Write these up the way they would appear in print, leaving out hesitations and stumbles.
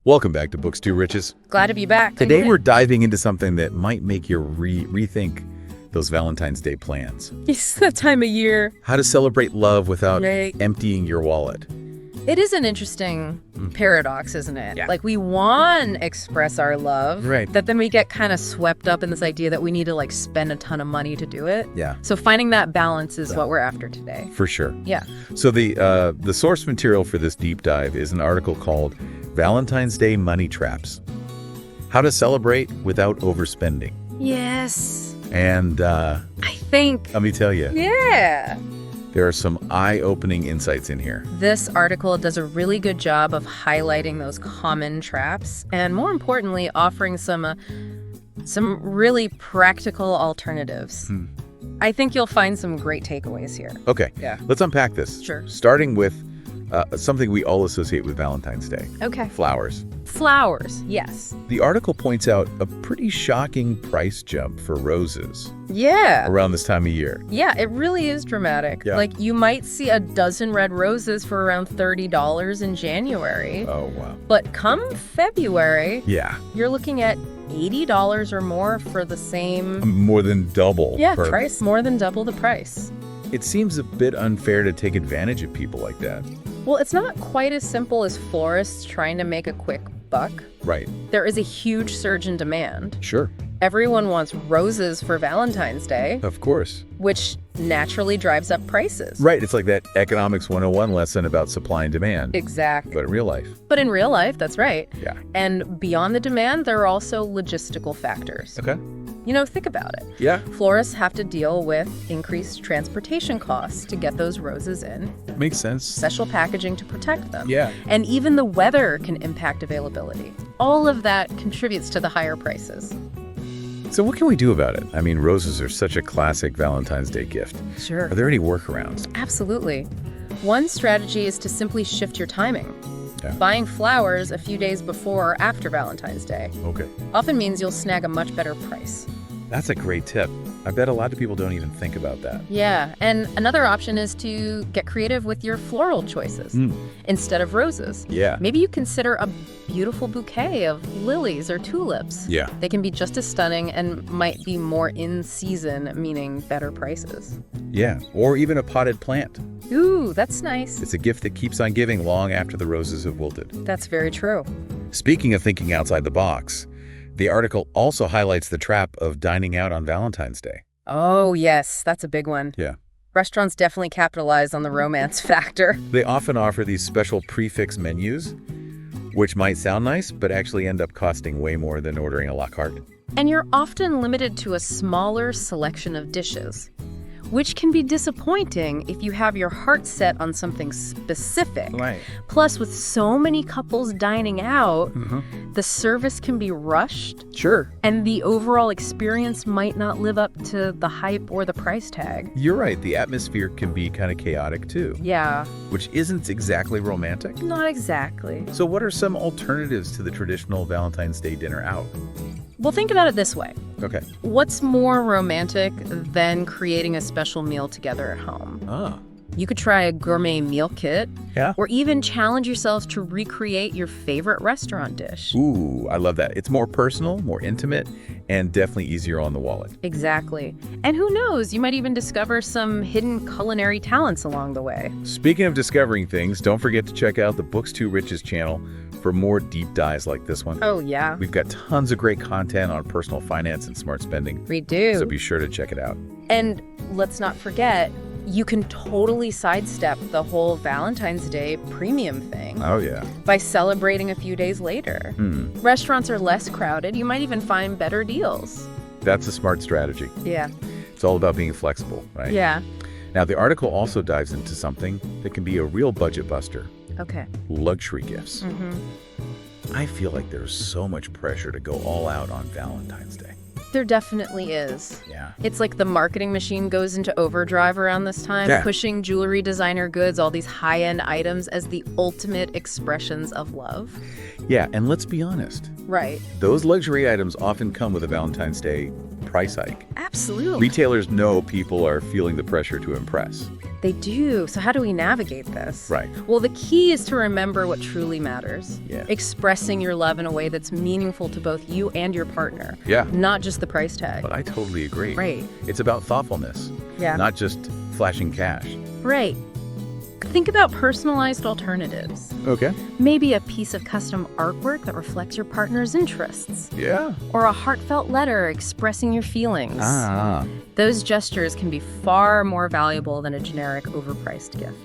Welcome back to Books Too Riches. Glad to be back. Today we're diving into something that might make you rethink those Valentine's Day plans. It's that time of year. How to celebrate love without Right. emptying your wallet. It is an interesting paradox, isn't it? Yeah. Like, we want to express our love, Right. that then we get kind of swept up in this idea that we need to, spend a ton of money to do it. Yeah. So finding that balance is what we're after today. For sure. Yeah. So the source material for this deep dive is an article called Valentine's Day Money Traps: How to Celebrate Without Overspending. Yes. And I think. let me tell you, Yeah. there are some eye-opening insights in here. This article does a really good job of highlighting those common traps and, more importantly, offering some really practical alternatives. I think you'll find some great takeaways here. Okay, Yeah. let's unpack this. Sure. Starting with something we all associate with Valentine's Day. Okay. Flowers. Flowers, yes. The article points out a pretty shocking price jump for roses Yeah. around this time of year. Yeah, it really is dramatic. Yeah. Like, you might see a dozen red roses for around $30 in January. Oh, wow. But come February, Yeah, you're looking at $80 or more for the same more than double. price, more than double the price. It seems a bit unfair to take advantage of people like that. Well, it's not quite as simple as florists trying to make a quick buck. Right. There is a huge surge in demand. Sure. Everyone wants roses for Valentine's Day, Of course. which naturally drives up prices. Right. It's like that economics 101 lesson about supply and demand. Exactly. But in real life. But in real life, that's right. Yeah. And beyond the demand, there are also logistical factors. Okay. Think about it. Yeah. Florists have to deal with increased transportation costs to get those roses in, Makes sense. special packaging to protect them. Yeah. And even the weather can impact availability. All of that contributes to the higher prices. So what can we do about it? I mean, roses are such a classic Valentine's Day gift. Sure. Are there any workarounds? Absolutely. One strategy is to simply shift your timing. Yeah. Buying flowers a few days before or after Valentine's Day Okay. often means you'll snag a much better price. That's a great tip. I bet a lot of people don't even think about that. Yeah, and another option is to get creative with your floral choices instead of roses. Yeah. Maybe you consider a beautiful bouquet of lilies or tulips. Yeah. They can be just as stunning and might be more in season, meaning better prices. Yeah. Or even a potted plant. Ooh, that's nice. It's a gift that keeps on giving long after the roses have wilted. That's very true. Speaking of thinking outside the box, the article also highlights the trap of dining out on Valentine's Day. Oh, yes, that's a big one. Yeah. Restaurants definitely capitalize on the romance factor. They often offer these special prefix menus, which might sound nice, but actually end up costing way more than ordering a la carte. And you're often limited to a smaller selection of dishes, which can be disappointing if you have your heart set on something specific. Right. Plus, with so many couples dining out, the service can be rushed, Sure. and the overall experience might not live up to the hype or the price tag. You're right. The atmosphere can be kind of chaotic too, Yeah, which isn't exactly romantic. not exactly. So what are some alternatives to the traditional Valentine's Day dinner out? Well, think about it this way. Okay. What's more romantic than creating a special meal together at home? Ah. You could try a gourmet meal kit, Yeah. or even challenge yourselves to recreate your favorite restaurant dish. Ooh, I love that. It's more personal, more intimate, and definitely easier on the wallet. Exactly. And who knows, you might even discover some hidden culinary talents along the way. Speaking of discovering things, don't forget to check out the Books Too Riches channel for more deep dives like this one. Oh, yeah. We've got tons of great content on personal finance and smart spending, We do. so be sure to check it out. And let's not forget, you can totally sidestep the whole Valentine's Day premium thing Oh, yeah. by celebrating a few days later. Restaurants are less crowded. You might even find better deals. That's a smart strategy. Yeah. It's all about being flexible, right? Yeah. Now, the article also dives into something that can be a real budget buster: Okay. luxury gifts. I feel like there's so much pressure to go all out on Valentine's Day. There definitely is. Yeah. It's like the marketing machine goes into overdrive around this time, Yeah. pushing jewelry, designer goods, all these high-end items as the ultimate expressions of love. Yeah, and let's be honest. Right. Those luxury items often come with a Valentine's Day price hike. Absolutely. Retailers know people are feeling the pressure to impress. They do. So how do we navigate this? Right. Well, the key is to remember what truly matters. Yeah. Expressing your love in a way that's meaningful to both you and your partner. Yeah. Not just the price tag. But I totally agree. Right. It's about thoughtfulness, Yeah. not just flashing cash. Right. Think about personalized alternatives. Okay. Maybe a piece of custom artwork that reflects your partner's interests. Yeah. Or a heartfelt letter expressing your feelings. Ah. Those gestures can be far more valuable than a generic overpriced gift.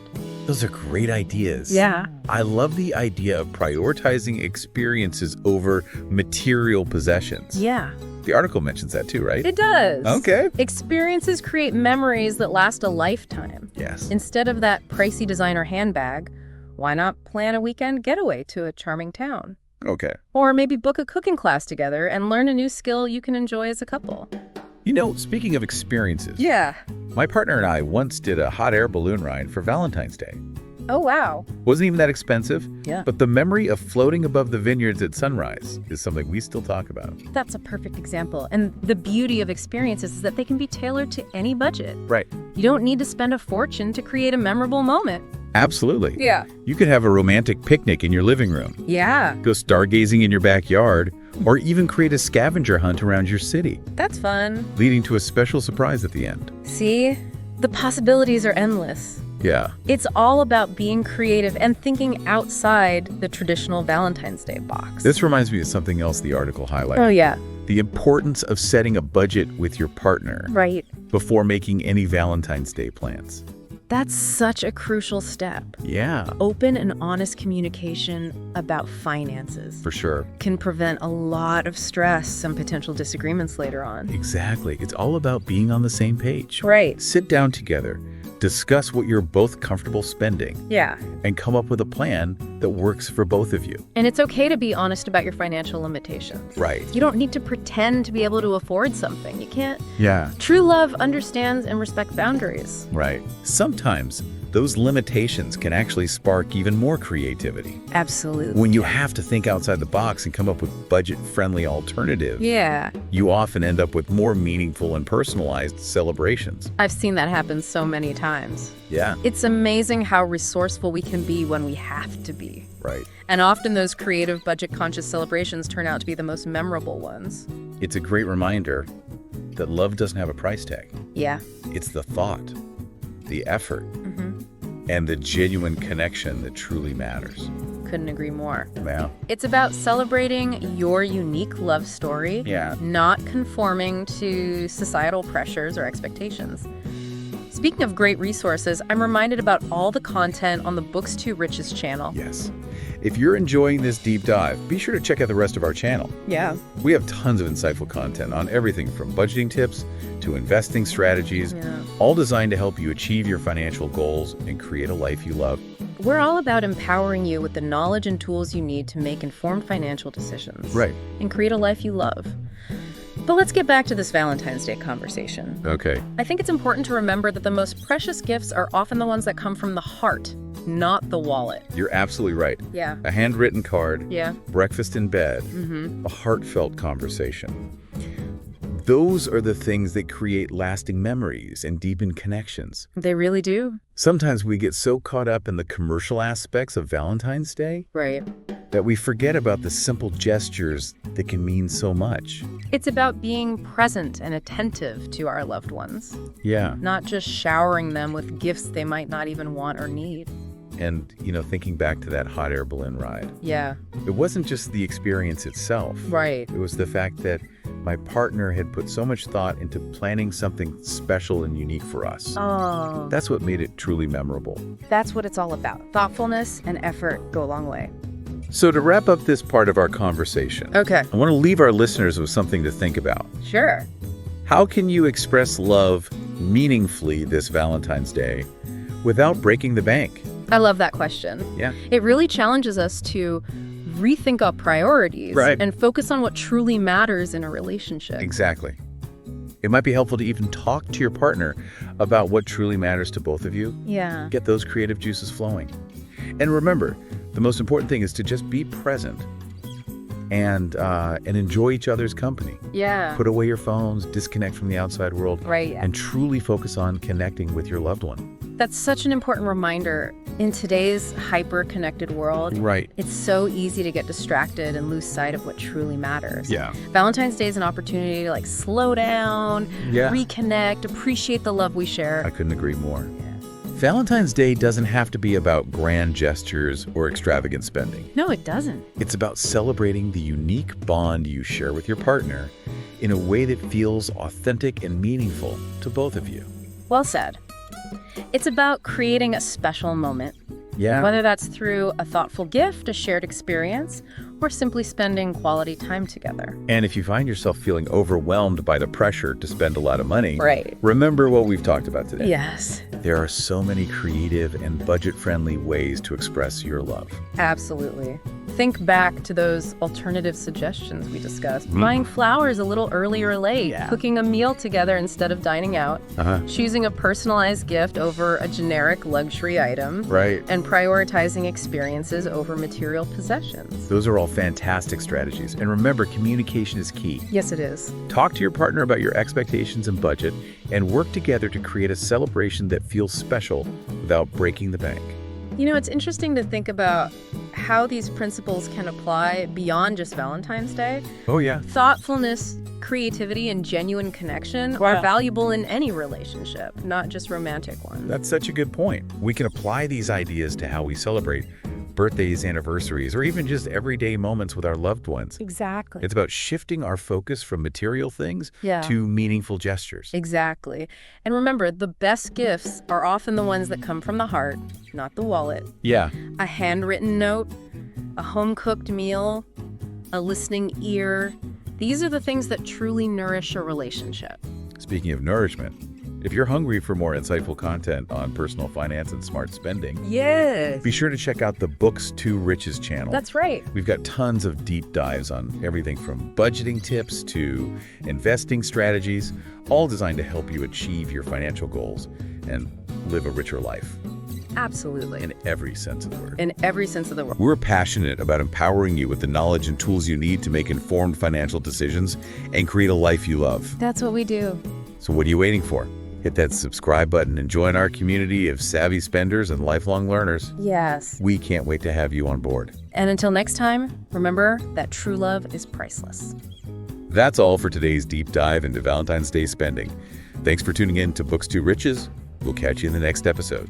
Those are great ideas. Yeah. I love the idea of prioritizing experiences over material possessions. Yeah. The article mentions that too, right? It does. Okay. Experiences create memories that last a lifetime. Yes. Instead of that pricey designer handbag, why not plan a weekend getaway to a charming town? Okay. Or maybe book a cooking class together and learn a new skill you can enjoy as a couple. You know, speaking of experiences, Yeah. my partner and I once did a hot air balloon ride for Valentine's Day. Oh, wow. Wasn't even that expensive. Yeah. But the memory of floating above the vineyards at sunrise is something we still talk about. That's a perfect example. And the beauty of experiences is that they can be tailored to any budget. Right. You don't need to spend a fortune to create a memorable moment. Absolutely. Yeah. You could have a romantic picnic in your living room, Yeah. go stargazing in your backyard, or even create a scavenger hunt around your city, That's fun. leading to a special surprise at the end. See? The possibilities are endless. Yeah. It's all about being creative and thinking outside the traditional Valentine's Day box. This reminds me of something else the article highlighted. Oh, yeah. The importance of setting a budget with your partner Right. before making any Valentine's Day plans. That's such a crucial step. Yeah, Open and honest communication about finances for sure. can prevent a lot of stress and potential disagreements later on. Exactly. It's all about being on the same page. Right. Sit down together, discuss what you're both comfortable spending, Yeah. and come up with a plan that works for both of you. And it's okay to be honest about your financial limitations. Right. You don't need to pretend to be able to afford something. You can't. Yeah. True love understands and respects boundaries. Right. Sometimes those limitations can actually spark even more creativity. Absolutely. When you have to think outside the box and come up with budget-friendly alternatives, Yeah. you often end up with more meaningful and personalized celebrations. I've seen that happen so many times. Yeah. It's amazing how resourceful we can be when we have to be. Right. And often those creative, budget-conscious celebrations turn out to be the most memorable ones. It's a great reminder that love doesn't have a price tag. Yeah. It's the thought, the effort, Mm-hmm. and the genuine connection that truly matters. Couldn't agree more. Yeah. It's about celebrating your unique love story, Yeah. not conforming to societal pressures or expectations. Speaking of great resources, I'm reminded about all the content on the Books to Riches channel. Yes. If you're enjoying this deep dive, be sure to check out the rest of our channel. Yeah. We have tons of insightful content on everything from budgeting tips to investing strategies, Yeah. all designed to help you achieve your financial goals and create a life you love. We're all about empowering you with the knowledge and tools you need to make informed financial decisions. Right. And create a life you love. But let's get back to this Valentine's Day conversation. Okay. I think it's important to remember that the most precious gifts are often the ones that come from the heart, not the wallet. You're absolutely right. Yeah. A handwritten card, Yeah. breakfast in bed, Mm-hmm. a heartfelt conversation. Those are the things that create lasting memories and deepen connections. They really do. Sometimes we get so caught up in the commercial aspects of Valentine's Day Right. that we forget about the simple gestures that can mean so much. It's about being present and attentive to our loved ones, Yeah. not just showering them with gifts they might not even want or need. And, thinking back to that hot air balloon ride, Yeah. it wasn't just the experience itself. Right. It was the fact that my partner had put so much thought into planning something special and unique for us. Oh. That's what made it truly memorable. That's what it's all about. Thoughtfulness and effort go a long way. So to wrap up this part of our conversation, Okay. I want to leave our listeners with something to think about. Sure. How can you express love meaningfully this Valentine's Day without breaking the bank? I love that question. Yeah. It really challenges us to rethink our priorities Right. and focus on what truly matters in a relationship. Exactly. It might be helpful to even talk to your partner about what truly matters to both of you. Yeah. Get those creative juices flowing. And remember, the most important thing is to just be present and enjoy each other's company. Yeah. Put away your phones, disconnect from the outside world, Right. and truly focus on connecting with your loved one. That's such an important reminder. In today's hyper-connected world, Right. it's so easy to get distracted and lose sight of what truly matters. Yeah. Valentine's Day is an opportunity to slow down, Yeah. reconnect, appreciate the love we share. I couldn't agree more. Valentine's Day doesn't have to be about grand gestures or extravagant spending. No, it doesn't. It's about celebrating the unique bond you share with your partner in a way that feels authentic and meaningful to both of you. Well said. It's about creating a special moment, Yeah. whether that's through a thoughtful gift, a shared experience, or simply spending quality time together. And if you find yourself feeling overwhelmed by the pressure to spend a lot of money, Right. remember what we've talked about today. Yes, There are so many creative and budget-friendly ways to express your love. absolutely. Think back to those alternative suggestions we discussed. Mhm. Buying flowers a little early or late, Yeah. cooking a meal together instead of dining out, choosing a personalized gift over a generic luxury item, Right. and prioritizing experiences over material possessions. Those are all fantastic strategies. And remember, communication is key. Yes, it is. Talk to your partner about your expectations and budget, and work together to create a celebration that feels special without breaking the bank. You know, it's interesting to think about how these principles can apply beyond just Valentine's Day. Oh, yeah. Thoughtfulness, creativity, and genuine connection are valuable in any relationship, not just romantic ones. That's such a good point. We can apply these ideas to how we celebrate birthdays, anniversaries, or even just everyday moments with our loved ones. Exactly. It's about shifting our focus from material things Yeah. to meaningful gestures. Exactly. And remember, the best gifts are often the ones that come from the heart, not the wallet. Yeah. A handwritten note, a home-cooked meal, a listening ear. These are the things that truly nourish a relationship. Speaking of nourishment, if you're hungry for more insightful content on personal finance and smart spending, Yes. be sure to check out the Books to Riches channel. That's right. We've got tons of deep dives on everything from budgeting tips to investing strategies, all designed to help you achieve your financial goals and live a richer life Absolutely. in every sense of the word. In every sense of the word. We're passionate about empowering you with the knowledge and tools you need to make informed financial decisions and create a life you love. That's what we do. So what are you waiting for? Hit that subscribe button and join our community of savvy spenders and lifelong learners. Yes. We can't wait to have you on board. And until next time, remember that true love is priceless. That's all for today's deep dive into Valentine's Day spending. Thanks for tuning in to Books to Riches. We'll catch you in the next episode.